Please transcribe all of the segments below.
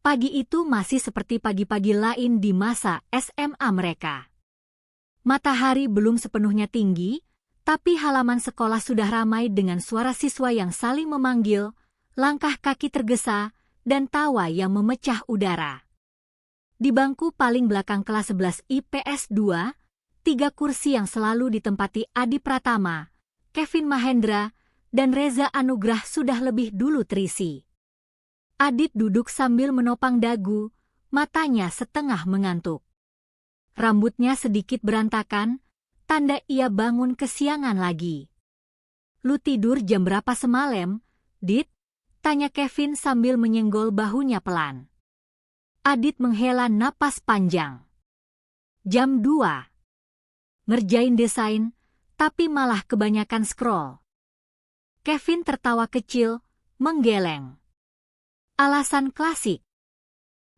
Pagi itu masih seperti pagi-pagi lain di masa SMA mereka. Matahari belum sepenuhnya tinggi, tapi halaman sekolah sudah ramai dengan suara siswa yang saling memanggil, langkah kaki tergesa, dan tawa yang memecah udara. Di bangku paling belakang kelas 11 IPS 2, 3 kursi yang selalu ditempati Adi Pratama, Kevin Mahendra, dan Reza Anugrah sudah lebih dulu terisi. Adit duduk sambil menopang dagu, matanya setengah mengantuk. Rambutnya sedikit berantakan, tanda ia bangun kesiangan lagi. "Lu tidur jam berapa semalam, Dit?" tanya Kevin sambil menyenggol bahunya pelan. Adit menghela napas panjang. "Jam 2. Ngerjain desain, tapi malah kebanyakan scroll." Kevin tertawa kecil, menggeleng. Alasan klasik.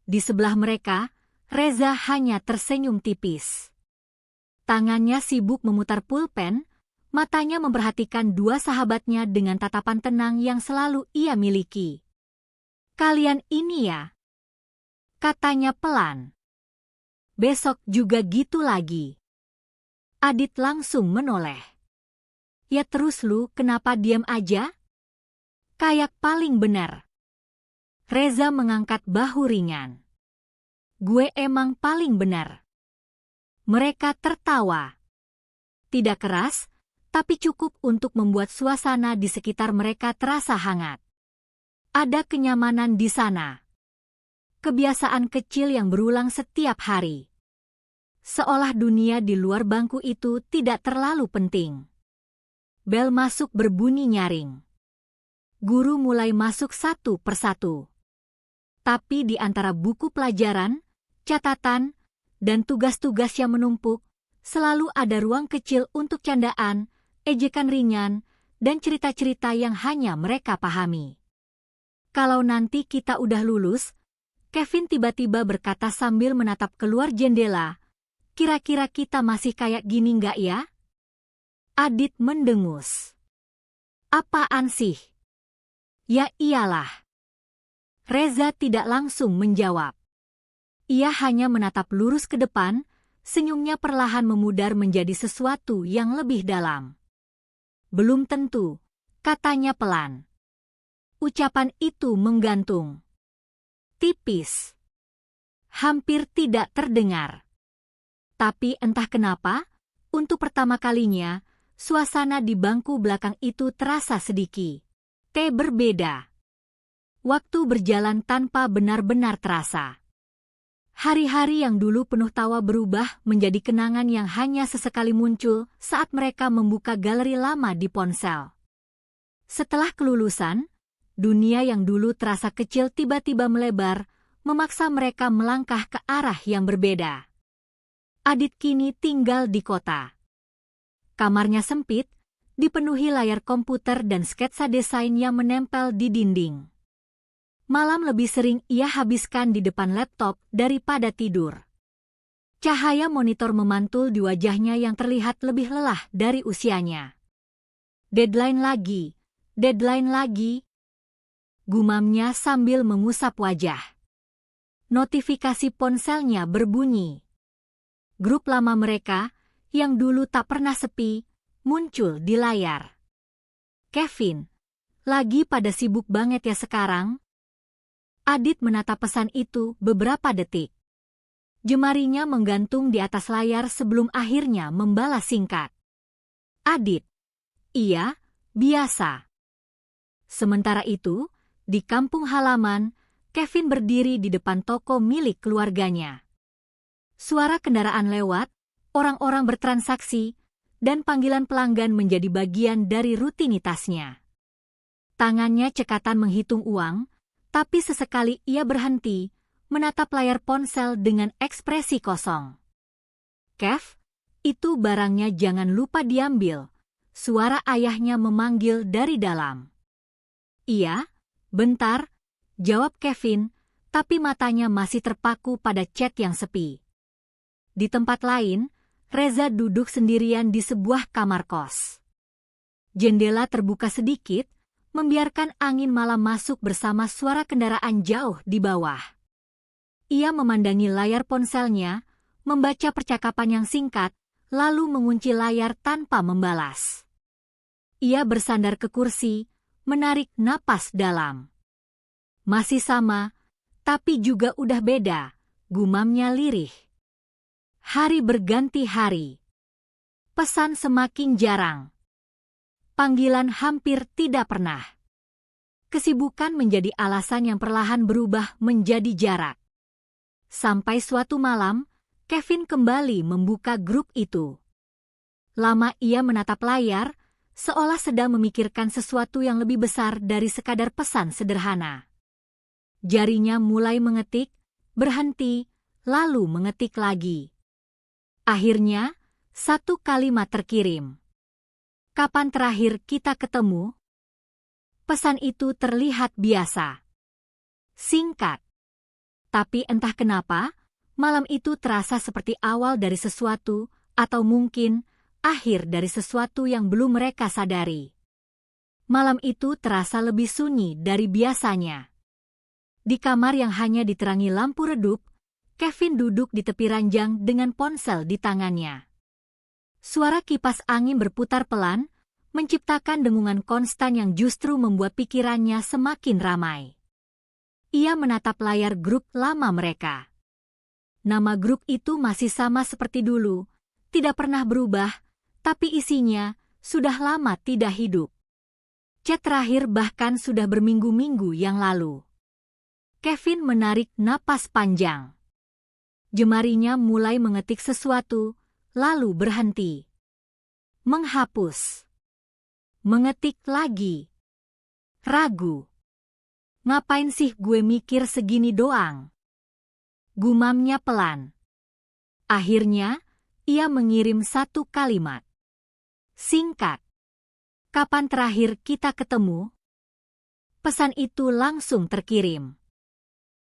Di sebelah mereka, Reza hanya tersenyum tipis. Tangannya sibuk memutar pulpen, matanya memperhatikan dua sahabatnya dengan tatapan tenang yang selalu ia miliki. "Kalian ini ya?" katanya pelan. "Besok juga gitu lagi." Adit langsung menoleh. "Ya terus lu kenapa diam aja? Kayak paling benar." Reza mengangkat bahu ringan. "Gue emang paling benar." Mereka tertawa. Tidak keras, tapi cukup untuk membuat suasana di sekitar mereka terasa hangat. Ada kenyamanan di sana. Kebiasaan kecil yang berulang setiap hari. Seolah dunia di luar bangku itu tidak terlalu penting. Bel masuk berbunyi nyaring. Guru mulai masuk satu persatu. Tapi di antara buku pelajaran, catatan, dan tugas-tugas yang menumpuk, selalu ada ruang kecil untuk candaan, ejekan ringan, dan cerita-cerita yang hanya mereka pahami. "Kalau nanti kita udah lulus," Kevin tiba-tiba berkata sambil menatap keluar jendela, "kira-kira kita masih kayak gini nggak ya?" Adit mendengus. "Apaan sih?" "Ya iyalah." Reza tidak langsung menjawab. Ia hanya menatap lurus ke depan, senyumnya perlahan memudar menjadi sesuatu yang lebih dalam. "Belum tentu," katanya pelan. Ucapan itu menggantung. Tipis. Hampir tidak terdengar. Tapi entah kenapa, untuk pertama kalinya, suasana di bangku belakang itu terasa sedikit berbeda. Waktu berjalan tanpa benar-benar terasa. Hari-hari yang dulu penuh tawa berubah menjadi kenangan yang hanya sesekali muncul saat mereka membuka galeri lama di ponsel. Setelah kelulusan, dunia yang dulu terasa kecil tiba-tiba melebar, memaksa mereka melangkah ke arah yang berbeda. Adit kini tinggal di kota. Kamarnya sempit, dipenuhi layar komputer dan sketsa desain yang menempel di dinding. Malam lebih sering ia habiskan di depan laptop daripada tidur. Cahaya monitor memantul di wajahnya yang terlihat lebih lelah dari usianya. Deadline lagi, gumamnya sambil mengusap wajah. Notifikasi ponselnya berbunyi. Grup lama mereka, yang dulu tak pernah sepi, muncul di layar. "Kevin, lagi pada sibuk banget ya sekarang?" Adit menatap pesan itu beberapa detik. Jemarinya menggantung di atas layar sebelum akhirnya membalas singkat. "Adit, iya, biasa." Sementara itu, di kampung halaman, Kevin berdiri di depan toko milik keluarganya. Suara kendaraan lewat, orang-orang bertransaksi, dan panggilan pelanggan menjadi bagian dari rutinitasnya. Tangannya cekatan menghitung uang, tapi sesekali ia berhenti, menatap layar ponsel dengan ekspresi kosong. "Kev, itu barangnya jangan lupa diambil," suara ayahnya memanggil dari dalam. "Iya, bentar," jawab Kevin, tapi matanya masih terpaku pada chat yang sepi. Di tempat lain, Reza duduk sendirian di sebuah kamar kos. Jendela terbuka sedikit, membiarkan angin malam masuk bersama suara kendaraan jauh di bawah. Ia memandangi layar ponselnya, membaca percakapan yang singkat, lalu mengunci layar tanpa membalas. Ia bersandar ke kursi, menarik napas dalam. Masih sama, tapi juga udah beda, gumamnya lirih. Hari berganti hari. Pesan semakin jarang. Panggilan hampir tidak pernah. Kesibukan menjadi alasan yang perlahan berubah menjadi jarak. Sampai suatu malam, Kevin kembali membuka grup itu. Lama ia menatap layar, seolah sedang memikirkan sesuatu yang lebih besar dari sekadar pesan sederhana. Jarinya mulai mengetik, berhenti, lalu mengetik lagi. Akhirnya, satu kalimat terkirim. "Kapan terakhir kita ketemu?" Pesan itu terlihat biasa. Singkat. Tapi entah kenapa, malam itu terasa seperti awal dari sesuatu, atau mungkin akhir dari sesuatu yang belum mereka sadari. Malam itu terasa lebih sunyi dari biasanya. Di kamar yang hanya diterangi lampu redup, Kevin duduk di tepi ranjang dengan ponsel di tangannya. Suara kipas angin berputar pelan, menciptakan dengungan konstan yang justru membuat pikirannya semakin ramai. Ia menatap layar grup lama mereka. Nama grup itu masih sama seperti dulu, tidak pernah berubah, tapi isinya sudah lama tidak hidup. Chat terakhir bahkan sudah berminggu-minggu yang lalu. Kevin menarik napas panjang. Jemarinya mulai mengetik sesuatu, lalu berhenti. Menghapus. Mengetik lagi. Ragu. "Ngapain sih gue mikir segini doang?" Gumamnya pelan. Akhirnya, ia mengirim satu kalimat. Singkat. "Kapan terakhir kita ketemu?" Pesan itu langsung terkirim.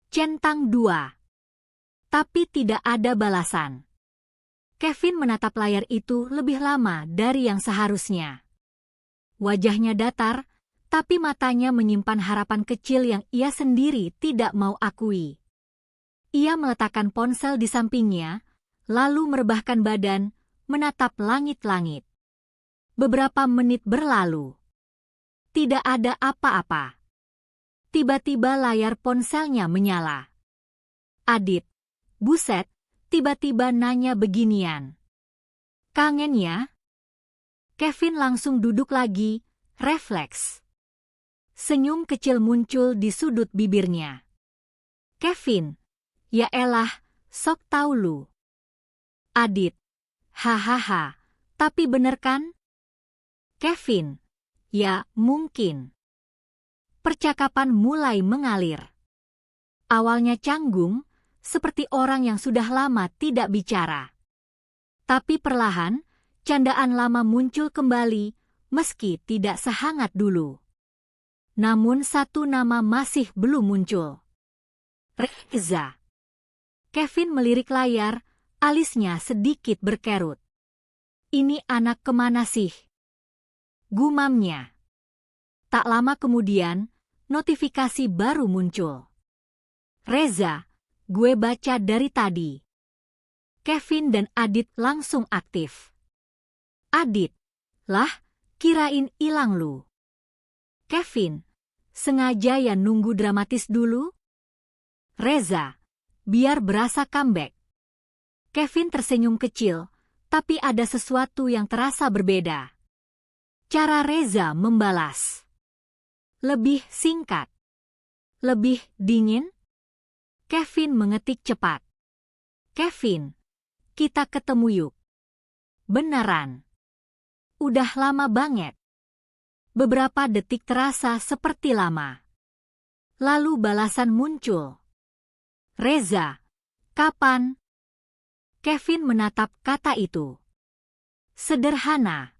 Centang 2. Tapi tidak ada balasan. Kevin menatap layar itu lebih lama dari yang seharusnya. Wajahnya datar, tapi matanya menyimpan harapan kecil yang ia sendiri tidak mau akui. Ia meletakkan ponsel di sampingnya, lalu merebahkan badan, menatap langit-langit. Beberapa menit berlalu. Tidak ada apa-apa. Tiba-tiba layar ponselnya menyala. Adit, buset, tiba-tiba nanya beginian. "Kangen ya?" Kevin langsung duduk lagi, refleks. Senyum kecil muncul di sudut bibirnya. "Kevin, ya elah, sok tau lu." Adit, "Hahaha, tapi bener kan?" Kevin, "Ya, mungkin." Percakapan mulai mengalir. Awalnya canggung, seperti orang yang sudah lama tidak bicara. Tapi perlahan, candaan lama muncul kembali, meski tidak sehangat dulu. Namun satu nama masih belum muncul. Reza. Kevin melirik layar, alisnya sedikit berkerut. "Ini anak kemana sih?" Gumamnya. Tak lama kemudian, notifikasi baru muncul. "Reza, gue baca dari tadi." Kevin dan Adit langsung aktif. Adit, "Lah, kirain ilang lu." Kevin, "Sengaja ya nunggu dramatis dulu?" Reza, "Biar berasa comeback." Kevin tersenyum kecil, tapi ada sesuatu yang terasa berbeda. Cara Reza membalas. Lebih singkat. Lebih dingin. Kevin mengetik cepat. "Kevin, kita ketemu yuk." "Beneran?" "Udah lama banget." Beberapa detik terasa seperti lama. Lalu balasan muncul. "Reza, kapan?" Kevin menatap kata itu. Sederhana.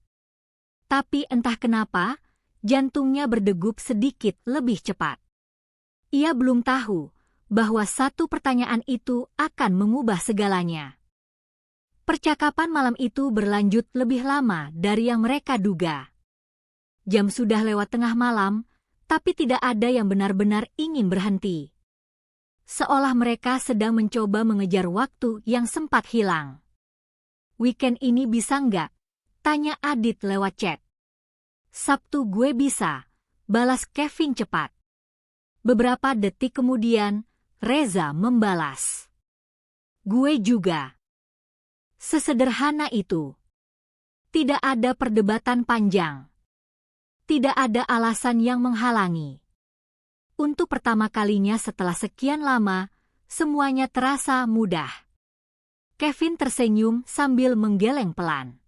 Tapi entah kenapa, jantungnya berdegup sedikit lebih cepat. Ia belum tahu bahwa satu pertanyaan itu akan mengubah segalanya. Percakapan malam itu berlanjut lebih lama dari yang mereka duga. Jam sudah lewat tengah malam, tapi tidak ada yang benar-benar ingin berhenti. seolah mereka sedang mencoba mengejar waktu yang sempat hilang. "Weekend ini bisa nggak?" tanya Adit lewat chat. "Sabtu gue bisa," balas Kevin cepat. Beberapa detik kemudian, Reza membalas. "Gue juga." Sesederhana itu. Tidak ada perdebatan panjang. Tidak ada alasan yang menghalangi. Untuk pertama kalinya setelah sekian lama, semuanya terasa mudah. Kevin tersenyum sambil menggeleng pelan.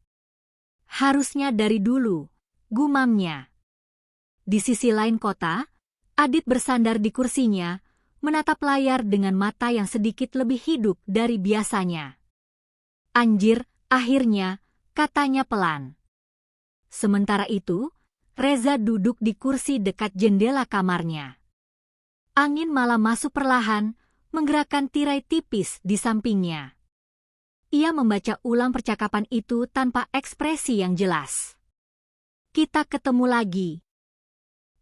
"Harusnya dari dulu," gumamnya. Di sisi lain kota, Adit bersandar di kursinya, menatap layar dengan mata yang sedikit lebih hidup dari biasanya. "Anjir, akhirnya," katanya pelan. Sementara itu, Reza duduk di kursi dekat jendela kamarnya. Angin malam masuk perlahan, menggerakkan tirai tipis di sampingnya. Ia membaca ulang percakapan itu tanpa ekspresi yang jelas. "Kita ketemu lagi,"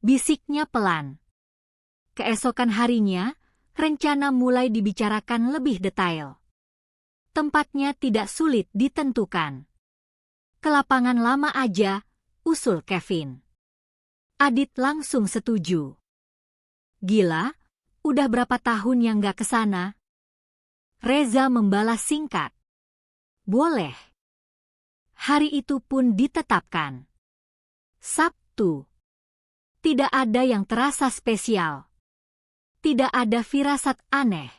bisiknya pelan. Keesokan harinya, rencana mulai dibicarakan lebih detail. Tempatnya tidak sulit ditentukan. "Ke lapangan lama aja," usul Kevin. Adit langsung setuju. "Gila, udah berapa tahun yang gak kesana?" Reza membalas singkat. "Boleh." Hari itu pun ditetapkan. Sabtu. Tidak ada yang terasa spesial. Tidak ada firasat aneh.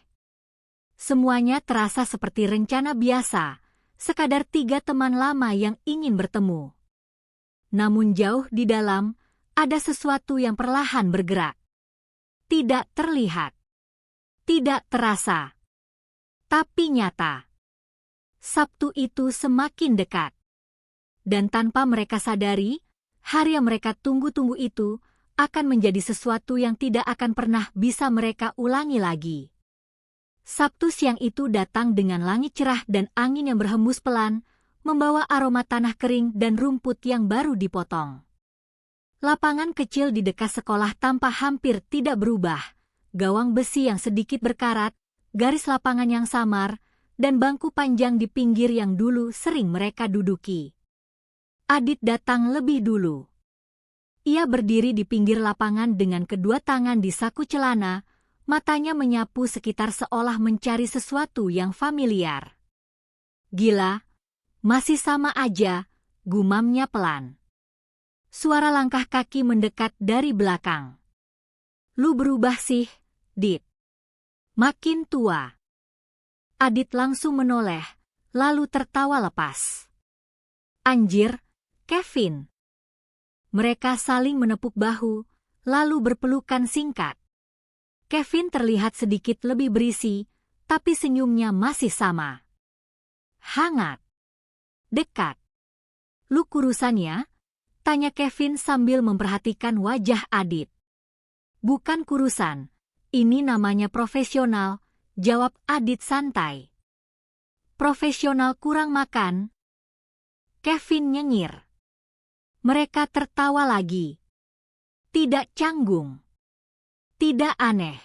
Semuanya terasa seperti rencana biasa, sekadar 3 teman lama yang ingin bertemu. Namun jauh di dalam, ada sesuatu yang perlahan bergerak. Tidak terlihat. Tidak terasa. Tapi nyata. Sabtu itu semakin dekat. Dan tanpa mereka sadari, hari yang mereka tunggu-tunggu itu akan menjadi sesuatu yang tidak akan pernah bisa mereka ulangi lagi. Sabtu siang itu datang dengan langit cerah dan angin yang berhembus pelan, membawa aroma tanah kering dan rumput yang baru dipotong. Lapangan kecil di dekat sekolah tampak hampir tidak berubah, gawang besi yang sedikit berkarat, garis lapangan yang samar, dan bangku panjang di pinggir yang dulu sering mereka duduki. Adit datang lebih dulu. Ia berdiri di pinggir lapangan dengan kedua tangan di saku celana, matanya menyapu sekitar seolah mencari sesuatu yang familiar. "Gila, masih sama aja," gumamnya pelan. Suara langkah kaki mendekat dari belakang. "Lu berubah sih, Dit. Makin tua." Adit langsung menoleh, lalu tertawa lepas. "Anjir, Kevin." Mereka saling menepuk bahu, lalu berpelukan singkat. Kevin terlihat sedikit lebih berisi, tapi senyumnya masih sama. Hangat. Dekat. "Lu kurusannya?" tanya Kevin sambil memperhatikan wajah Adit. "Bukan kurusan, ini namanya profesional," jawab Adit santai. "Profesional kurang makan?" Kevin nyengir. Mereka tertawa lagi. Tidak canggung. Tidak aneh.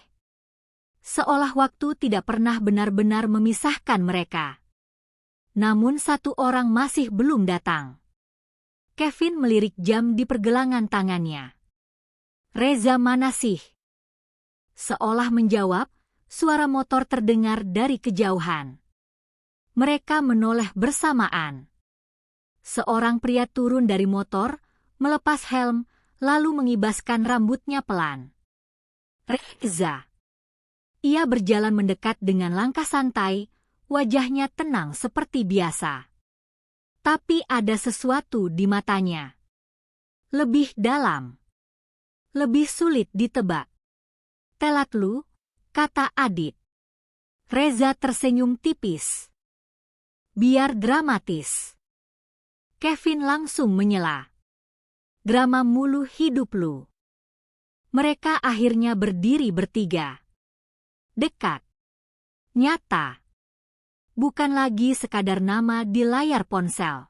Seolah waktu tidak pernah benar-benar memisahkan mereka. Namun satu orang masih belum datang. Kevin melirik jam di pergelangan tangannya. "Reza mana sih?" Seolah menjawab, suara motor terdengar dari kejauhan. Mereka menoleh bersamaan. Seorang pria turun dari motor, melepas helm, lalu mengibaskan rambutnya pelan. Reza. Ia berjalan mendekat dengan langkah santai, wajahnya tenang seperti biasa. Tapi ada sesuatu di matanya. Lebih dalam. Lebih sulit ditebak. "Telat lu," kata Adit. Reza tersenyum tipis. "Biar dramatis." Kevin langsung menyela. "Drama mulu hidup lu." Mereka akhirnya berdiri bertiga. Dekat. Nyata. Bukan lagi sekadar nama di layar ponsel.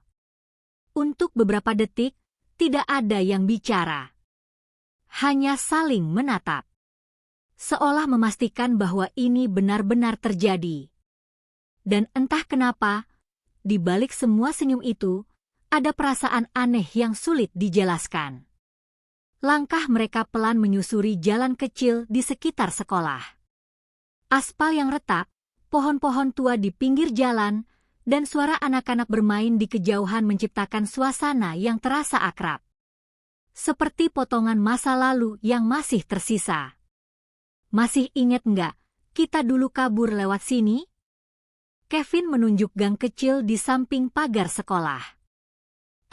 Untuk beberapa detik, tidak ada yang bicara. Hanya saling menatap. seolah memastikan bahwa ini benar-benar terjadi. Dan entah kenapa, di balik semua senyum itu, ada perasaan aneh yang sulit dijelaskan. Langkah mereka pelan menyusuri jalan kecil di sekitar sekolah. Aspal yang retak, pohon-pohon tua di pinggir jalan, dan suara anak-anak bermain di kejauhan menciptakan suasana yang terasa akrab. Seperti potongan masa lalu yang masih tersisa. Masih ingat nggak, kita dulu kabur lewat sini? Kevin menunjuk gang kecil di samping pagar sekolah.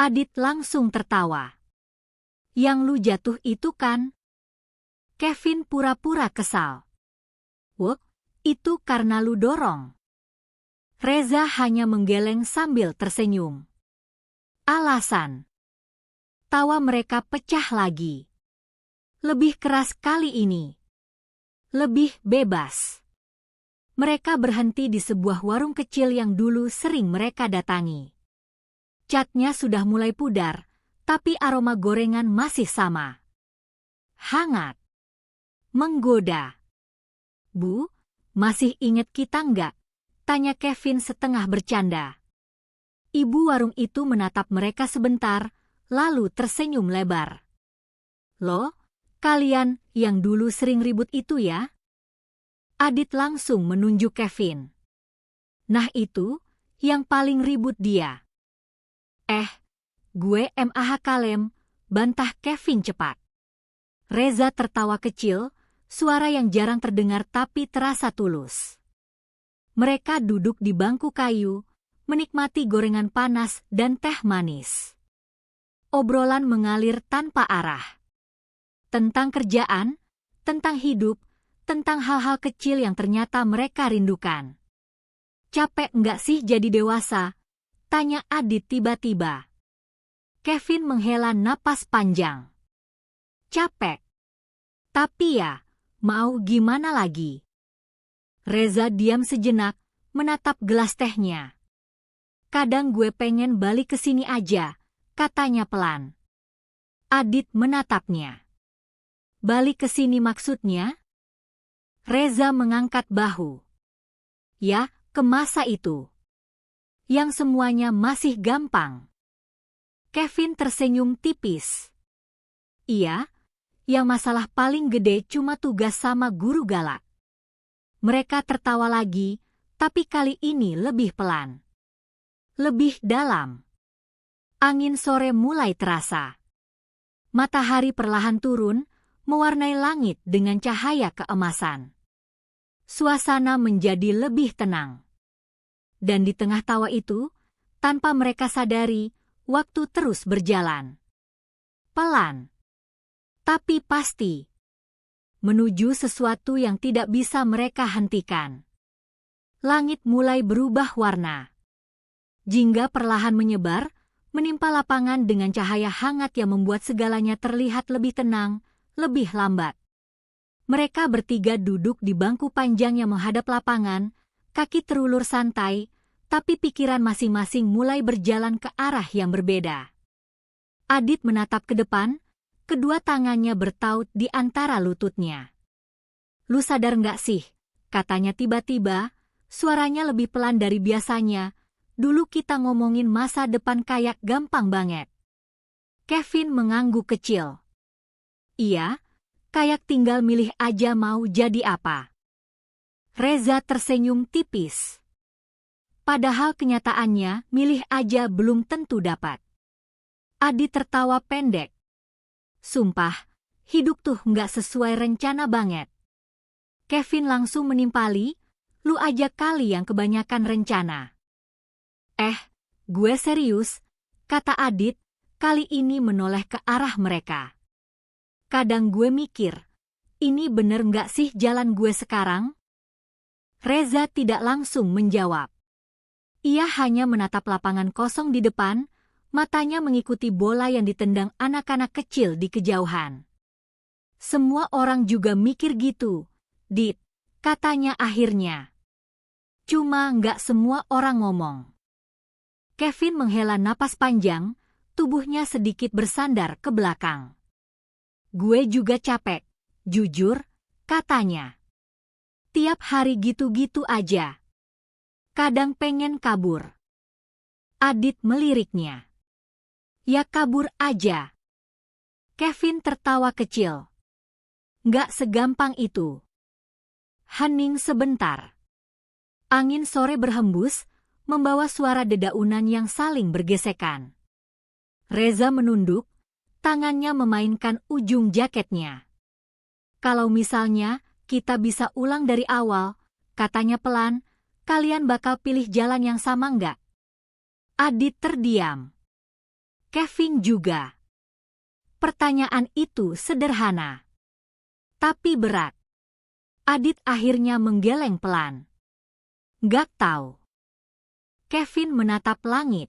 Adit langsung tertawa. Yang lu jatuh itu kan? Kevin pura-pura kesal. Wah, itu karena lu dorong. Reza hanya menggeleng sambil tersenyum. Alasan. Tawa mereka pecah lagi. Lebih keras kali ini. Lebih bebas. Mereka berhenti di sebuah warung kecil yang dulu sering mereka datangi. Catnya sudah mulai pudar, tapi aroma gorengan masih sama. Hangat. Menggoda. Bu, masih ingat kita nggak? Tanya Kevin setengah bercanda. Ibu warung itu menatap mereka sebentar, lalu tersenyum lebar. Loh, kalian yang dulu sering ribut itu ya? Adit langsung menunjuk Kevin. Nah itu, yang paling ribut dia. Gue MAH Kalem, bantah Kevin cepat. Reza tertawa kecil, suara yang jarang terdengar tapi terasa tulus. Mereka duduk di bangku kayu, menikmati gorengan panas dan teh manis. Obrolan mengalir tanpa arah. Tentang kerjaan, tentang hidup, tentang hal-hal kecil yang ternyata mereka rindukan. Capek nggak sih jadi dewasa? Tanya Adit tiba-tiba. Kevin menghela napas panjang. Capek. Tapi ya, mau gimana lagi? Reza diam sejenak, menatap gelas tehnya. Kadang gue pengen balik ke sini aja, katanya pelan. Adit menatapnya. Balik ke sini maksudnya? Reza mengangkat bahu. Ya, ke masa itu. Yang semuanya masih gampang. Kevin tersenyum tipis. Iya, yang masalah paling gede cuma tugas sama guru galak. Mereka tertawa lagi, tapi kali ini lebih pelan. Lebih dalam. Angin sore mulai terasa. Matahari perlahan turun, mewarnai langit dengan cahaya keemasan. Suasana menjadi lebih tenang. Dan di tengah tawa itu, tanpa mereka sadari, waktu terus berjalan. Pelan. Tapi pasti. Menuju sesuatu yang tidak bisa mereka hentikan. Langit mulai berubah warna. Jingga perlahan menyebar, menimpa lapangan dengan cahaya hangat yang membuat segalanya terlihat lebih tenang, lebih lambat. Mereka bertiga duduk di bangku panjang yang menghadap lapangan, kaki terulur santai, tapi pikiran masing-masing mulai berjalan ke arah yang berbeda. Adit menatap ke depan, kedua tangannya bertaut di antara lututnya. Lu sadar nggak sih? Katanya tiba-tiba, suaranya lebih pelan dari biasanya. Dulu kita ngomongin masa depan kayak gampang banget. Kevin mengangguk kecil. Iya, kayak tinggal milih aja mau jadi apa. Reza tersenyum tipis. Padahal kenyataannya milih aja belum tentu dapat. Adit tertawa pendek. Sumpah, hidup tuh nggak sesuai rencana banget. Kevin langsung menimpali, lu aja kali yang kebanyakan rencana. Gue serius, kata Adit, kali ini menoleh ke arah mereka. Kadang gue mikir, ini bener nggak sih jalan gue sekarang? Reza tidak langsung menjawab. Ia hanya menatap lapangan kosong di depan, matanya mengikuti bola yang ditendang anak-anak kecil di kejauhan. Semua orang juga mikir gitu, Dit, katanya akhirnya. Cuma nggak semua orang ngomong. Kevin menghela napas panjang, tubuhnya sedikit bersandar ke belakang. Gue juga capek, jujur, katanya. Tiap hari gitu-gitu aja. Kadang pengen kabur. Adit meliriknya. Ya kabur aja. Kevin tertawa kecil. Nggak segampang itu. Hening sebentar. Angin sore berhembus, membawa suara dedaunan yang saling bergesekan. Reza menunduk, tangannya memainkan ujung jaketnya. Kalau misalnya kita bisa ulang dari awal, katanya pelan, kalian bakal pilih jalan yang sama nggak? Adit terdiam. Kevin juga. Pertanyaan itu sederhana. Tapi berat. Adit akhirnya menggeleng pelan. Nggak tahu. Kevin menatap langit.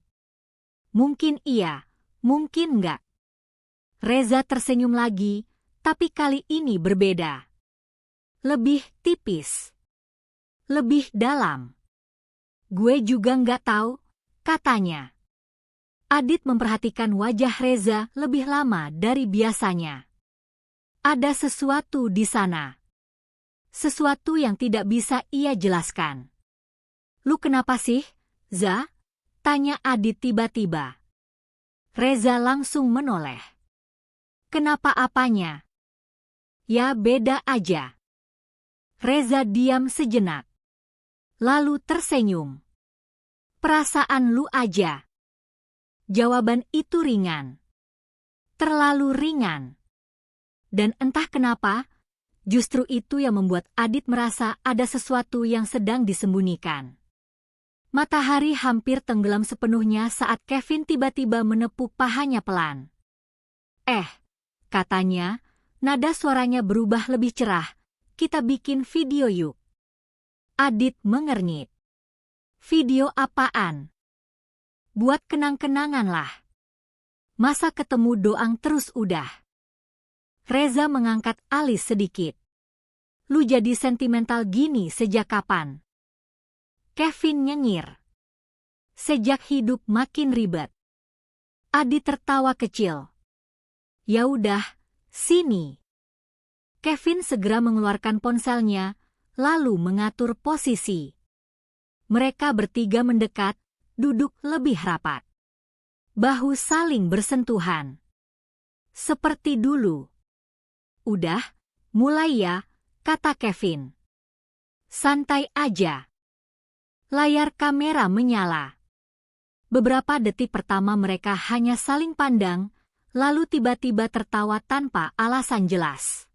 Mungkin iya, mungkin nggak. Reza tersenyum lagi, tapi kali ini berbeda. Lebih tipis. Lebih dalam. Gue juga nggak tahu, katanya. Adit memperhatikan wajah Reza lebih lama dari biasanya. Ada sesuatu di sana. Sesuatu yang tidak bisa ia jelaskan. Lu kenapa sih, Za? Tanya Adit tiba-tiba. Reza langsung menoleh. Kenapa apanya? Ya beda aja. Reza diam sejenak. Lalu tersenyum. Perasaan lu aja. Jawaban itu ringan. Terlalu ringan. Dan entah kenapa, justru itu yang membuat Adit merasa ada sesuatu yang sedang disembunyikan. Matahari hampir tenggelam sepenuhnya saat Kevin tiba-tiba menepuk pahanya pelan. Katanya, nada suaranya berubah lebih cerah. Kita bikin video yuk. Adit mengernyit. Video apaan? Buat kenang-kenangan lah. Masa ketemu doang terus udah. Reza mengangkat alis sedikit. Lu jadi sentimental gini sejak kapan? Kevin nyengir. Sejak hidup makin ribet. Adit tertawa kecil. Ya udah, sini. Kevin segera mengeluarkan ponselnya, lalu mengatur posisi. Mereka bertiga mendekat, duduk lebih rapat. Bahu saling bersentuhan. Seperti dulu. Udah, mulai ya, kata Kevin. Santai aja. Layar kamera menyala. Beberapa detik pertama mereka hanya saling pandang, lalu tiba-tiba tertawa tanpa alasan jelas.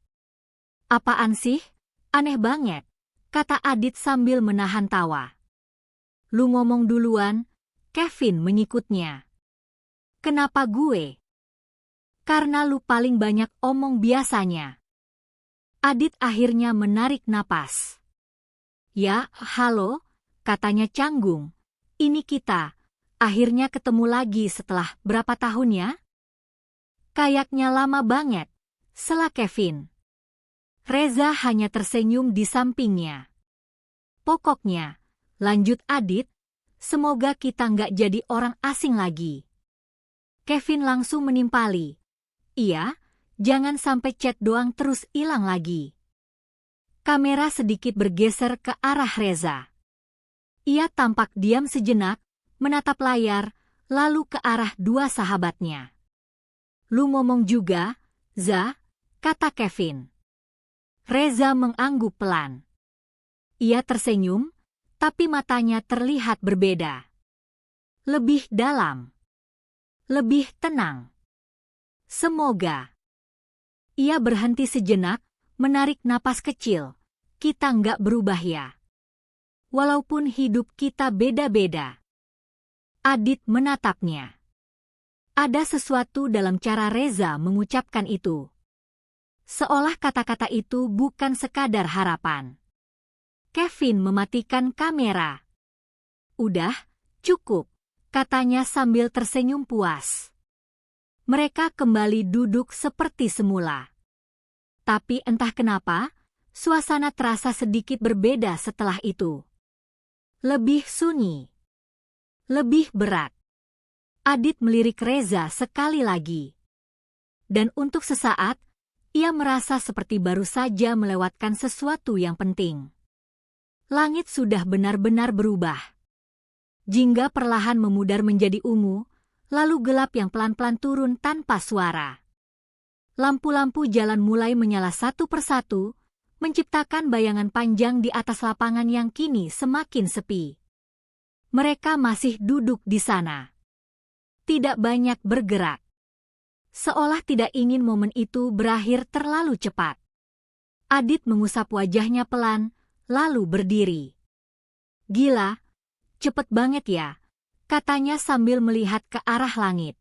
Apaan sih? Aneh banget, kata Adit sambil menahan tawa. Lu ngomong duluan, Kevin menyikutnya. Kenapa gue? Karena lu paling banyak omong biasanya. Adit akhirnya menarik napas. Ya, halo, katanya canggung. Ini kita, akhirnya ketemu lagi setelah berapa tahun ya? Kayaknya lama banget, sela Kevin. Reza hanya tersenyum di sampingnya. Pokoknya, lanjut Adit, semoga kita nggak jadi orang asing lagi. Kevin langsung menimpali. Iya, jangan sampai chat doang terus hilang lagi. Kamera sedikit bergeser ke arah Reza. Ia tampak diam sejenak, menatap layar, lalu ke arah dua sahabatnya. Lu ngomong juga, Za, kata Kevin. Reza mengangguk pelan. Ia tersenyum, tapi matanya terlihat berbeda. Lebih dalam. Lebih tenang. Semoga. Ia berhenti sejenak, menarik napas kecil. Kita nggak berubah ya. Walaupun hidup kita beda-beda. Adit menatapnya. Ada sesuatu dalam cara Reza mengucapkan itu. Seolah kata-kata itu bukan sekadar harapan. Kevin mematikan kamera. Udah, cukup, katanya sambil tersenyum puas. Mereka kembali duduk seperti semula. Tapi entah kenapa, suasana terasa sedikit berbeda setelah itu. Lebih sunyi. Lebih berat. Adit melirik Reza sekali lagi. Dan untuk sesaat, Ia merasa seperti baru saja melewatkan sesuatu yang penting. Langit sudah benar-benar berubah. Jingga perlahan memudar menjadi ungu, lalu gelap yang pelan-pelan turun tanpa suara. Lampu-lampu jalan mulai menyala satu persatu, menciptakan bayangan panjang di atas lapangan yang kini semakin sepi. Mereka masih duduk di sana. Tidak banyak bergerak. Seolah tidak ingin momen itu berakhir terlalu cepat. Adit mengusap wajahnya pelan, lalu berdiri. Gila, cepet banget ya, katanya sambil melihat ke arah langit.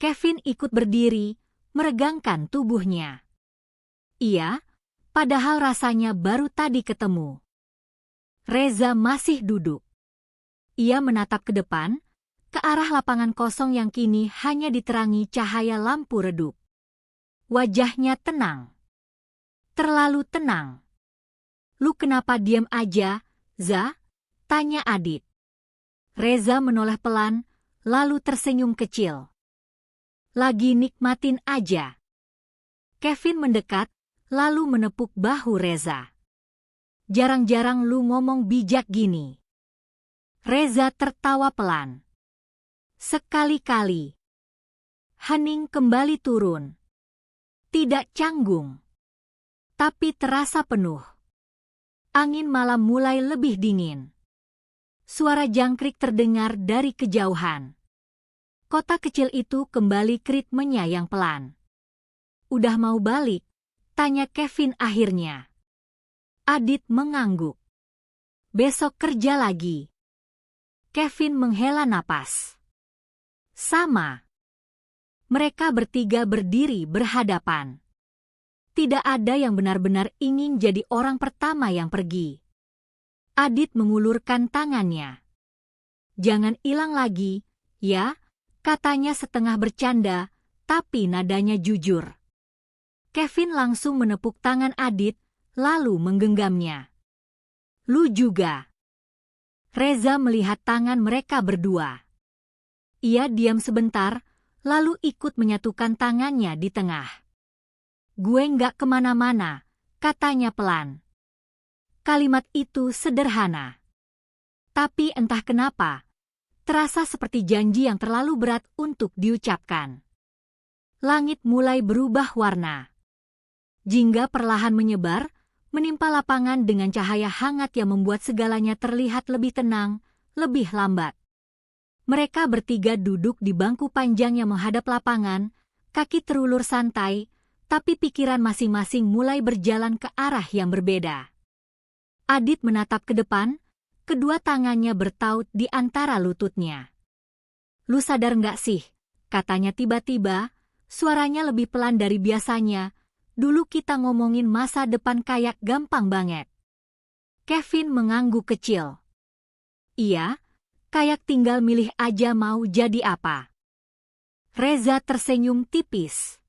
Kevin ikut berdiri, meregangkan tubuhnya. Iya, padahal rasanya baru tadi ketemu. Reza masih duduk. Ia menatap ke depan, ke arah lapangan kosong yang kini hanya diterangi cahaya lampu redup. Wajahnya tenang. Terlalu tenang. Lu kenapa diam aja, Za? Tanya Adit. Reza menoleh pelan, lalu tersenyum kecil. Lagi nikmatin aja. Kevin mendekat, lalu menepuk bahu Reza. Jarang-jarang lu ngomong bijak gini. Reza tertawa pelan. Sekali-kali. Hening kembali turun. Tidak canggung. Tapi terasa penuh. Angin malam mulai lebih dingin. Suara jangkrik terdengar dari kejauhan. Kota kecil itu kembali ke ritmenya yang pelan. Udah mau balik? Tanya Kevin akhirnya. Adit mengangguk. Besok kerja lagi. Kevin menghela napas. Sama. Mereka bertiga berdiri berhadapan. Tidak ada yang benar-benar ingin jadi orang pertama yang pergi. Adit mengulurkan tangannya. Jangan hilang lagi, ya, katanya setengah bercanda, tapi nadanya jujur. Kevin langsung menepuk tangan Adit, lalu menggenggamnya. Lu juga. Reza melihat tangan mereka berdua. Ia diam sebentar, lalu ikut menyatukan tangannya di tengah. Gue nggak kemana-mana, katanya pelan. Kalimat itu sederhana. Tapi entah kenapa, terasa seperti janji yang terlalu berat untuk diucapkan. Langit mulai berubah warna. Jingga perlahan menyebar, menimpa lapangan dengan cahaya hangat yang membuat segalanya terlihat lebih tenang, lebih lambat. Mereka bertiga duduk di bangku panjang yang menghadap lapangan, kaki terulur santai, tapi pikiran masing-masing mulai berjalan ke arah yang berbeda. Adit menatap ke depan, kedua tangannya bertaut di antara lututnya. Lu sadar nggak sih? Katanya tiba-tiba, suaranya lebih pelan dari biasanya. Dulu kita ngomongin masa depan kayak gampang banget. Kevin mengangguk kecil. Iya, kayak tinggal milih aja mau jadi apa. Reza tersenyum tipis.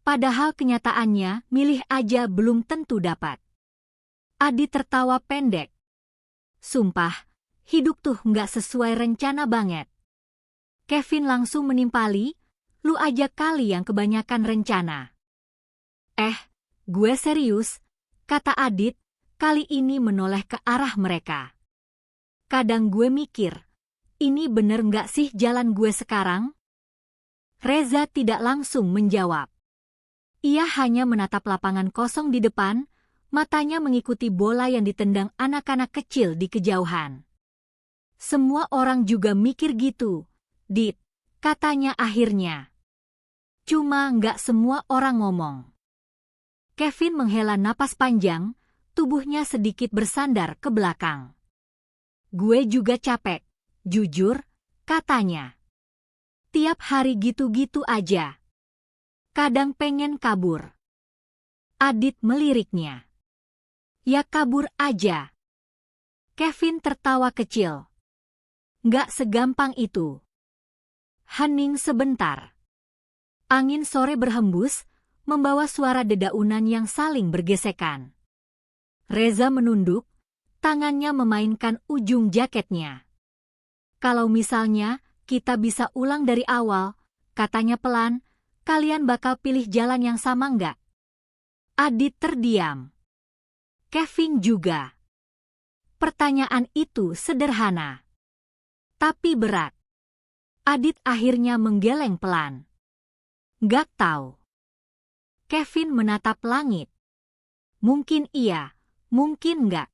Padahal kenyataannya milih aja belum tentu dapat. Adit tertawa pendek. Sumpah, hidup tuh nggak sesuai rencana banget. Kevin langsung menimpali, lu aja kali yang kebanyakan rencana. Gue serius, kata Adit, kali ini menoleh ke arah mereka. Kadang gue mikir, ini bener nggak sih jalan gue sekarang? Reza tidak langsung menjawab. Ia hanya menatap lapangan kosong di depan, matanya mengikuti bola yang ditendang anak-anak kecil di kejauhan. Semua orang juga mikir gitu, Dit, katanya akhirnya. Cuma nggak semua orang ngomong. Kevin menghela napas panjang, tubuhnya sedikit bersandar ke belakang. Gue juga capek, jujur, katanya. Tiap hari gitu-gitu aja. Kadang pengen kabur. Adit meliriknya. Ya kabur aja. Kevin tertawa kecil. Nggak segampang itu. Hening sebentar. Angin sore berhembus, membawa suara dedaunan yang saling bergesekan. Reza menunduk, tangannya memainkan ujung jaketnya. Kalau misalnya kita bisa ulang dari awal, katanya pelan, Kalian bakal pilih jalan yang sama nggak? Adit terdiam. Kevin juga. Pertanyaan itu sederhana, tapi berat. Adit akhirnya menggeleng pelan. Nggak tahu. Kevin menatap langit. Mungkin iya, mungkin nggak.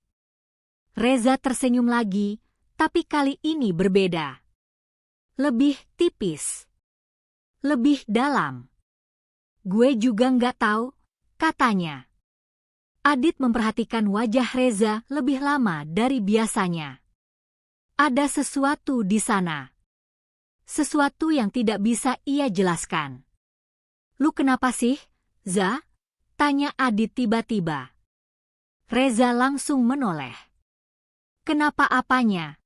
Reza tersenyum lagi, tapi kali ini berbeda. Lebih tipis. Lebih dalam. Gue juga nggak tahu, katanya. Adit memperhatikan wajah Reza lebih lama dari biasanya. Ada sesuatu di sana. Sesuatu yang tidak bisa ia jelaskan. Lu kenapa sih, Za? Tanya Adit tiba-tiba. Reza langsung menoleh. Kenapa apanya?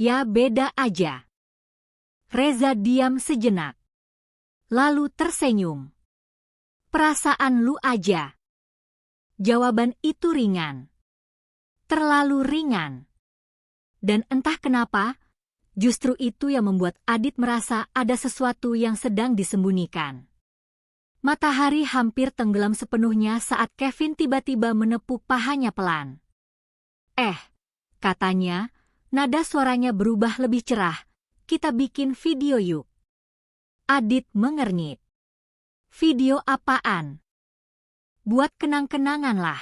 Ya beda aja. Reza diam sejenak. Lalu tersenyum. Perasaan lu aja. Jawaban itu ringan. Terlalu ringan. Dan entah kenapa, justru itu yang membuat Adit merasa ada sesuatu yang sedang disembunyikan. Matahari hampir tenggelam sepenuhnya saat Kevin tiba-tiba menepuk pahanya pelan. Katanya, nada suaranya berubah lebih cerah. Kita bikin video yuk. Adit mengernyit. Video apaan? Buat kenang-kenangan lah.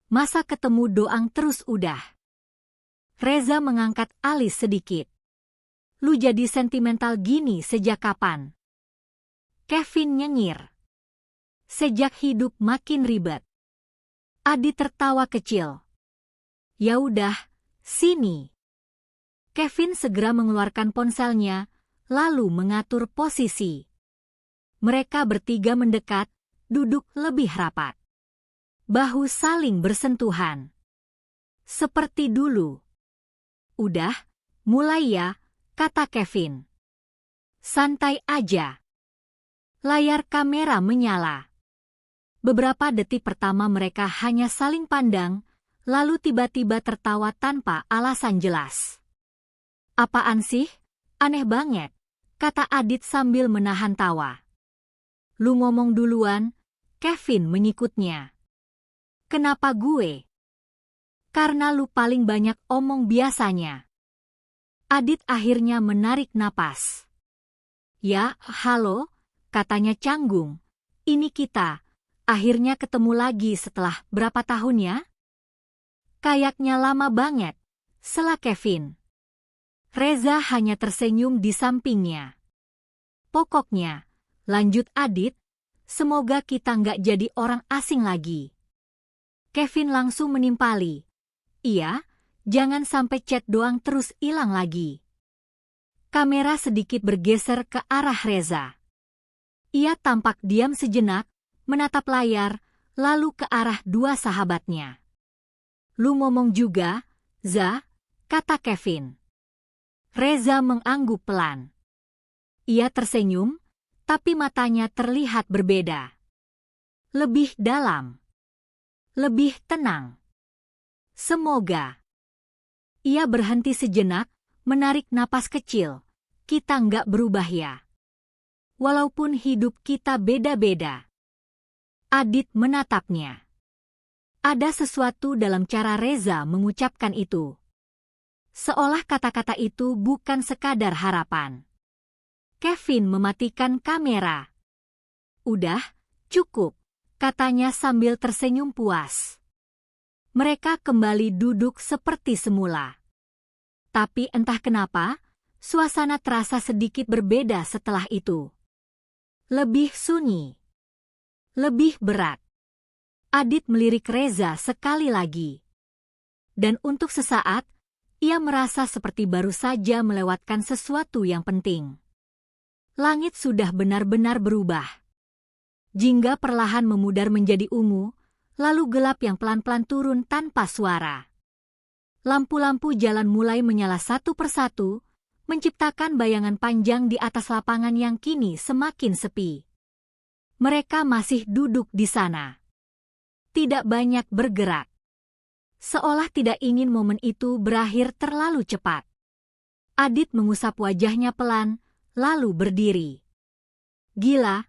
Masa ketemu doang terus udah? Reza mengangkat alis sedikit. Lu jadi sentimental gini sejak kapan? Kevin nyengir. Sejak hidup makin ribet. Adit tertawa kecil. Ya udah, sini. Kevin segera mengeluarkan ponselnya, lalu mengatur posisi. Mereka bertiga mendekat, duduk lebih rapat. Bahu saling bersentuhan. Seperti dulu. Udah, mulai ya, kata Kevin. Santai aja. Layar kamera menyala. Beberapa detik pertama mereka hanya saling pandang, lalu tiba-tiba tertawa tanpa alasan jelas. Apaan sih? Aneh banget, kata Adit sambil menahan tawa. Lu ngomong duluan, Kevin menyikutnya. Kenapa gue? Karena lu paling banyak omong biasanya. Adit akhirnya menarik napas. Ya, halo, katanya canggung. Ini kita, akhirnya ketemu lagi setelah berapa tahun ya? Kayaknya lama banget, sela Kevin. Reza hanya tersenyum di sampingnya. Pokoknya, lanjut Adit, semoga kita nggak jadi orang asing lagi. Kevin langsung menimpali. Iya, jangan sampai chat doang terus hilang lagi. Kamera sedikit bergeser ke arah Reza. Ia tampak diam sejenak, menatap layar, lalu ke arah dua sahabatnya. Lu ngomong juga, Za, kata Kevin. Reza mengangguk pelan. Ia tersenyum, tapi matanya terlihat berbeda. Lebih dalam. Lebih tenang. Semoga. Ia berhenti sejenak, menarik napas kecil. Kita nggak berubah ya. Walaupun hidup kita beda-beda. Adit menatapnya. Ada sesuatu dalam cara Reza mengucapkan itu. Seolah kata-kata itu bukan sekadar harapan. Kevin mematikan kamera. Udah, cukup, katanya sambil tersenyum puas. Mereka kembali duduk seperti semula. Tapi entah kenapa, suasana terasa sedikit berbeda setelah itu. Lebih sunyi. Lebih berat. Adit melirik Reza sekali lagi. Dan untuk sesaat, ia merasa seperti baru saja melewatkan sesuatu yang penting. Langit sudah benar-benar berubah. Jingga perlahan memudar menjadi ungu, lalu gelap yang pelan-pelan turun tanpa suara. Lampu-lampu jalan mulai menyala satu persatu, menciptakan bayangan panjang di atas lapangan yang kini semakin sepi. Mereka masih duduk di sana. Tidak banyak bergerak. Seolah tidak ingin momen itu berakhir terlalu cepat. Adit mengusap wajahnya pelan, lalu berdiri. Gila,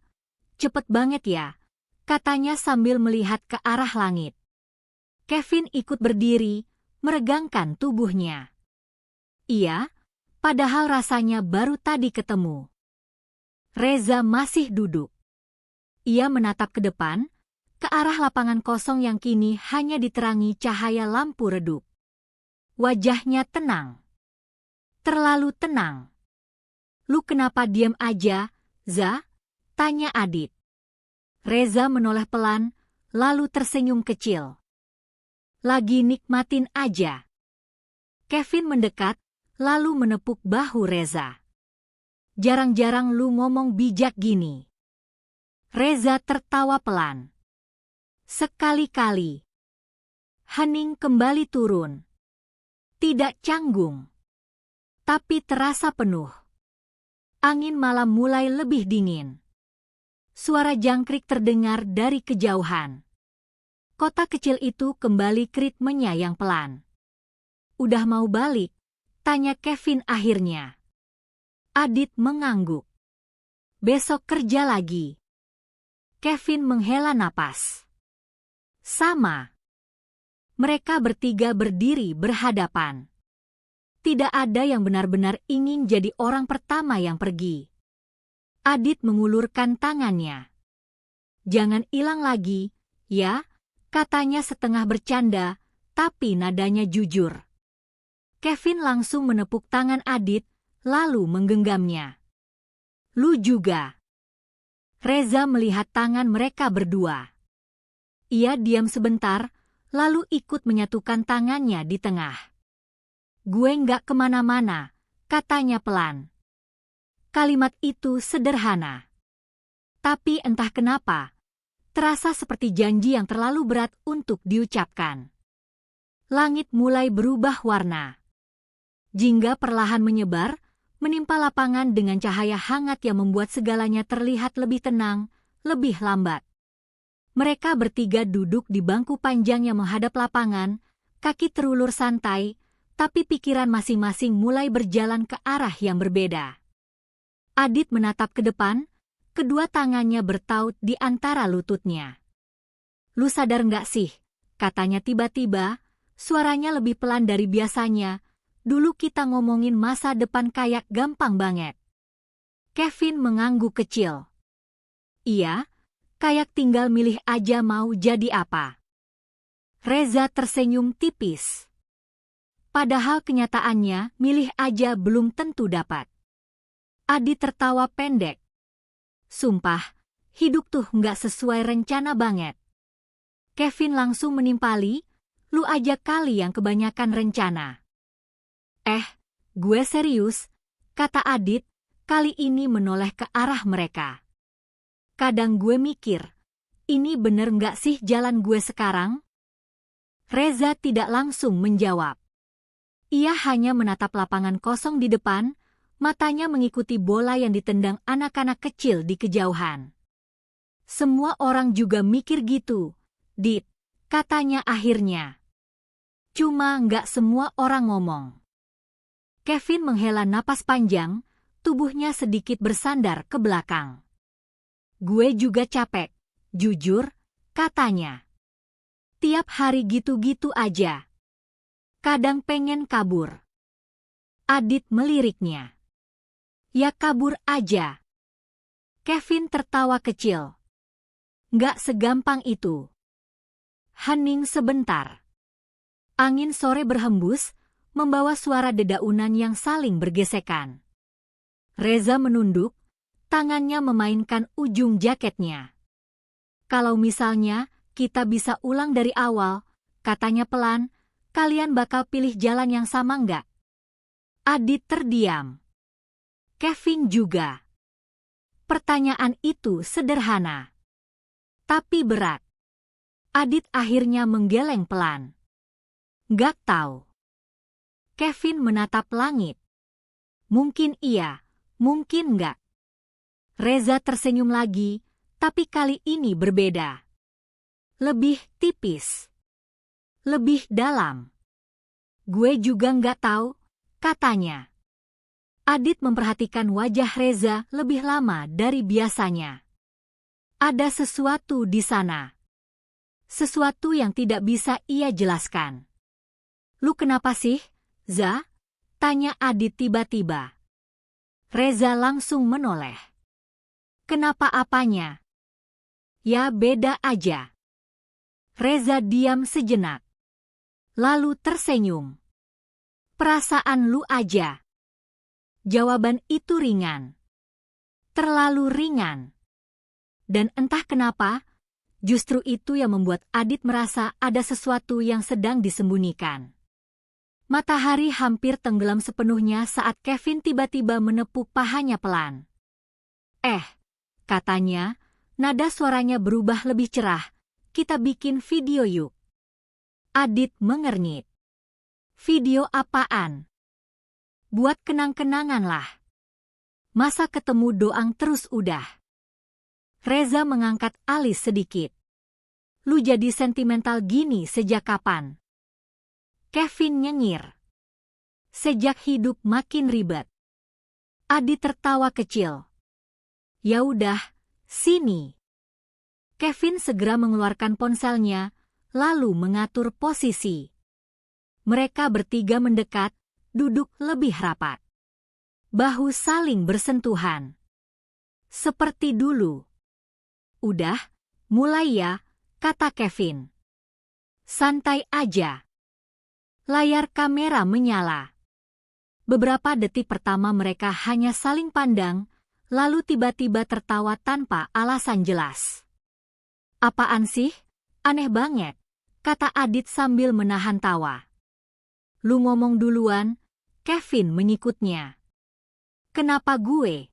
cepet banget ya, katanya sambil melihat ke arah langit. Kevin ikut berdiri, meregangkan tubuhnya. Iya, padahal rasanya baru tadi ketemu. Reza masih duduk. Ia menatap ke depan, ke arah lapangan kosong yang kini hanya diterangi cahaya lampu redup. Wajahnya tenang. Terlalu tenang. Lu kenapa diam aja, Za? Tanya Adit. Reza menoleh pelan, lalu tersenyum kecil. Lagi nikmatin aja. Kevin mendekat, lalu menepuk bahu Reza. Jarang-jarang lu ngomong bijak gini. Reza tertawa pelan. Sekali-kali. Hening kembali turun. Tidak canggung. Tapi terasa penuh. Angin malam mulai lebih dingin. Suara jangkrik terdengar dari kejauhan. Kota kecil itu kembali ke ritmenya yang pelan. Udah mau balik? Tanya Kevin akhirnya. Adit mengangguk. Besok kerja lagi. Kevin menghela napas. Sama. Mereka bertiga berdiri berhadapan. Tidak ada yang benar-benar ingin jadi orang pertama yang pergi. Adit mengulurkan tangannya. Jangan hilang lagi, ya, katanya setengah bercanda, tapi nadanya jujur. Kevin langsung menepuk tangan Adit, lalu menggenggamnya. Lu juga. Reza melihat tangan mereka berdua. Ia diam sebentar, lalu ikut menyatukan tangannya di tengah. Gue nggak kemana-mana, katanya pelan. Kalimat itu sederhana. Tapi entah kenapa, terasa seperti janji yang terlalu berat untuk diucapkan. Langit mulai berubah warna. Jingga perlahan menyebar, menimpa lapangan dengan cahaya hangat yang membuat segalanya terlihat lebih tenang, lebih lambat. Mereka bertiga duduk di bangku panjang yang menghadap lapangan, kaki terulur santai, tapi pikiran masing-masing mulai berjalan ke arah yang berbeda. Adit menatap ke depan, kedua tangannya bertaut di antara lututnya. Lu sadar nggak sih? Katanya tiba-tiba, suaranya lebih pelan dari biasanya. Dulu kita ngomongin masa depan kayak gampang banget. Kevin mengangguk kecil. Iya, kayak tinggal milih aja mau jadi apa. Reza tersenyum tipis. Padahal kenyataannya milih aja belum tentu dapat. Adit tertawa pendek. Sumpah, hidup tuh nggak sesuai rencana banget. Kevin langsung menimpali, lu aja kali yang kebanyakan rencana. Gue serius, kata Adit, kali ini menoleh ke arah mereka. Kadang gue mikir, ini bener nggak sih jalan gue sekarang? Reza tidak langsung menjawab. Ia hanya menatap lapangan kosong di depan, matanya mengikuti bola yang ditendang anak-anak kecil di kejauhan. Semua orang juga mikir gitu, Dit, katanya akhirnya. Cuma nggak semua orang ngomong. Kevin menghela napas panjang, tubuhnya sedikit bersandar ke belakang. Gue juga capek, jujur, katanya. Tiap hari gitu-gitu aja. Kadang pengen kabur. Adit meliriknya. Ya kabur aja. Kevin tertawa kecil. Nggak segampang itu. Hening sebentar. Angin sore berhembus, membawa suara dedaunan yang saling bergesekan. Reza menunduk, tangannya memainkan ujung jaketnya. Kalau misalnya kita bisa ulang dari awal, katanya pelan, kalian bakal pilih jalan yang sama nggak? Adit terdiam. Kevin juga. Pertanyaan itu sederhana. Tapi berat. Adit akhirnya menggeleng pelan. Nggak tahu. Kevin menatap langit. Mungkin iya, mungkin nggak. Reza tersenyum lagi, tapi kali ini berbeda. Lebih tipis. Lebih dalam. Gue juga nggak tahu, katanya. Adit memperhatikan wajah Reza lebih lama dari biasanya. Ada sesuatu di sana. Sesuatu yang tidak bisa ia jelaskan. Lu kenapa sih, Za? Tanya Adit tiba-tiba. Reza langsung menoleh. Kenapa apanya? Ya beda aja. Reza diam sejenak. Lalu tersenyum. Perasaan lu aja. Jawaban itu ringan. Terlalu ringan. Dan entah kenapa, justru itu yang membuat Adit merasa ada sesuatu yang sedang disembunyikan. Matahari hampir tenggelam sepenuhnya saat Kevin tiba-tiba menepuk pahanya pelan. Katanya, nada suaranya berubah lebih cerah. Kita bikin video yuk. Adit mengernyit. Video apaan? Buat kenang-kenangan lah. Masa ketemu doang terus udah? Reza mengangkat alis sedikit. Lu jadi sentimental gini sejak kapan? Kevin nyengir. Sejak hidup makin ribet. Adit tertawa kecil. Ya udah, sini. Kevin segera mengeluarkan ponselnya, lalu mengatur posisi. Mereka bertiga mendekat, duduk lebih rapat. Bahu saling bersentuhan. Seperti dulu. Udah, mulai ya, kata Kevin. Santai aja. Layar kamera menyala. Beberapa detik pertama mereka hanya saling pandang, lalu tiba-tiba tertawa tanpa alasan jelas. Apaan sih? Aneh banget, kata Adit sambil menahan tawa. Lu ngomong duluan, Kevin menyikutnya. Kenapa gue?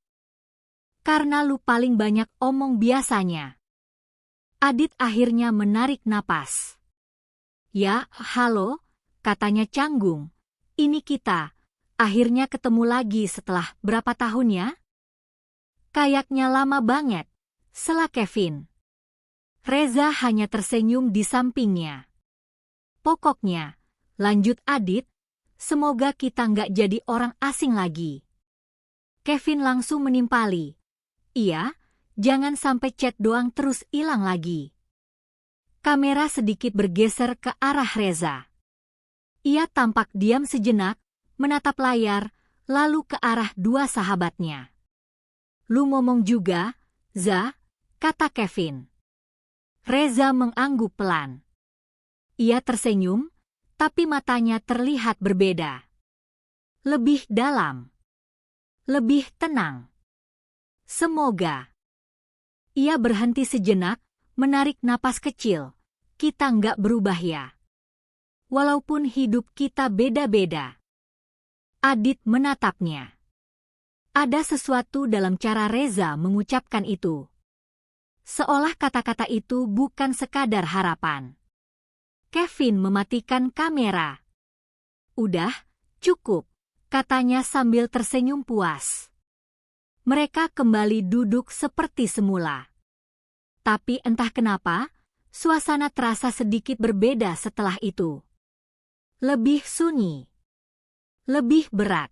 Karena lu paling banyak omong biasanya. Adit akhirnya menarik napas. Ya, halo, katanya canggung. Ini kita, akhirnya ketemu lagi setelah berapa tahun ya? Kayaknya lama banget, sela Kevin. Reza hanya tersenyum di sampingnya. Pokoknya, lanjut Adit, semoga kita nggak jadi orang asing lagi. Kevin langsung menimpali. Iya, jangan sampai chat doang terus hilang lagi. Kamera sedikit bergeser ke arah Reza. Ia tampak diam sejenak, menatap layar, lalu ke arah dua sahabatnya. Lu ngomong juga, Za, kata Kevin. Reza mengangguk pelan. Ia tersenyum, tapi matanya terlihat berbeda. Lebih dalam. Lebih tenang. Semoga. Ia berhenti sejenak, menarik napas kecil. Kita nggak berubah ya. Walaupun hidup kita beda-beda. Adit menatapnya. Ada sesuatu dalam cara Reza mengucapkan itu. Seolah kata-kata itu bukan sekadar harapan. Kevin mematikan kamera. Udah, cukup, katanya sambil tersenyum puas. Mereka kembali duduk seperti semula. Tapi entah kenapa, suasana terasa sedikit berbeda setelah itu. Lebih sunyi. Lebih berat.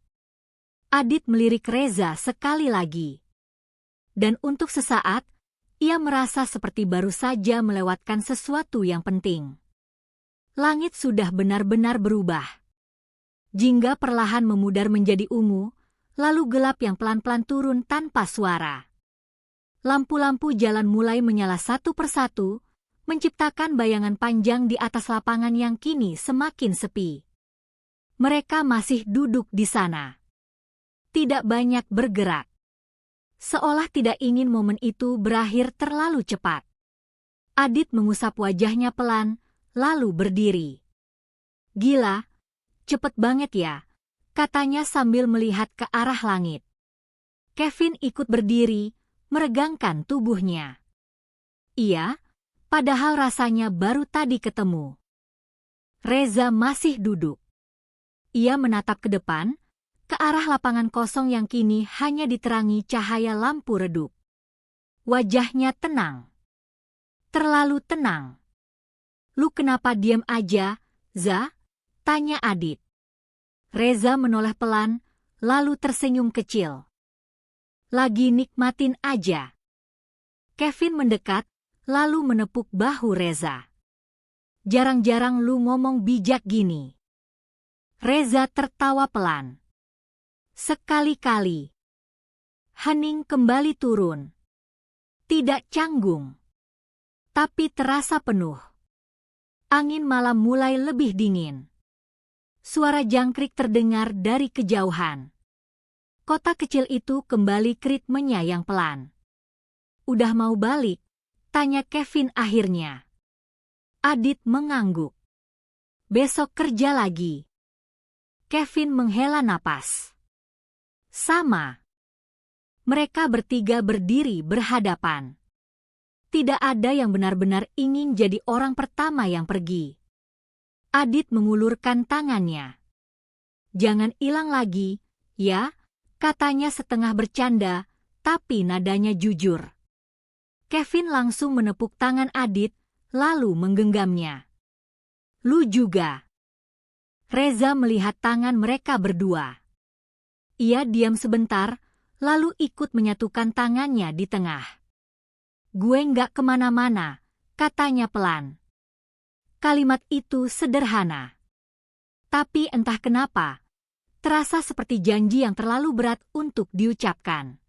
Adit melirik Reza sekali lagi. Dan untuk sesaat, ia merasa seperti baru saja melewatkan sesuatu yang penting. Langit sudah benar-benar berubah. Jingga perlahan memudar menjadi ungu, lalu gelap yang pelan-pelan turun tanpa suara. Lampu-lampu jalan mulai menyala satu persatu, menciptakan bayangan panjang di atas lapangan yang kini semakin sepi. Mereka masih duduk di sana. Tidak banyak bergerak. Seolah tidak ingin momen itu berakhir terlalu cepat. Adit mengusap wajahnya pelan, lalu berdiri. Gila, cepet banget ya, katanya sambil melihat ke arah langit. Kevin ikut berdiri, meregangkan tubuhnya. Iya, padahal rasanya baru tadi ketemu. Reza masih duduk. Ia menatap ke depan, ke arah lapangan kosong yang kini hanya diterangi cahaya lampu redup. Wajahnya tenang. Terlalu tenang. Lu kenapa diam aja, Za? Tanya Adit. Reza menoleh pelan, lalu tersenyum kecil. Lagi nikmatin aja. Kevin mendekat, lalu menepuk bahu Reza. Jarang-jarang lu ngomong bijak gini. Reza tertawa pelan. Sekali-kali. Hening kembali turun. Tidak canggung, tapi terasa penuh. Angin malam mulai lebih dingin. Suara jangkrik terdengar dari kejauhan. Kota kecil itu kembali ke ritmenya yang pelan. Udah mau balik? Tanya Kevin akhirnya. Adit mengangguk. Besok kerja lagi. Kevin menghela napas. Sama. Mereka bertiga berdiri berhadapan. Tidak ada yang benar-benar ingin jadi orang pertama yang pergi. Adit mengulurkan tangannya. Jangan hilang lagi, ya, katanya setengah bercanda, tapi nadanya jujur. Kevin langsung menepuk tangan Adit, lalu menggenggamnya. Lu juga. Reza melihat tangan mereka berdua. Ia diam sebentar, lalu ikut menyatukan tangannya di tengah. Gue nggak kemana-mana, katanya pelan. Kalimat itu sederhana. Tapi entah kenapa, terasa seperti janji yang terlalu berat untuk diucapkan.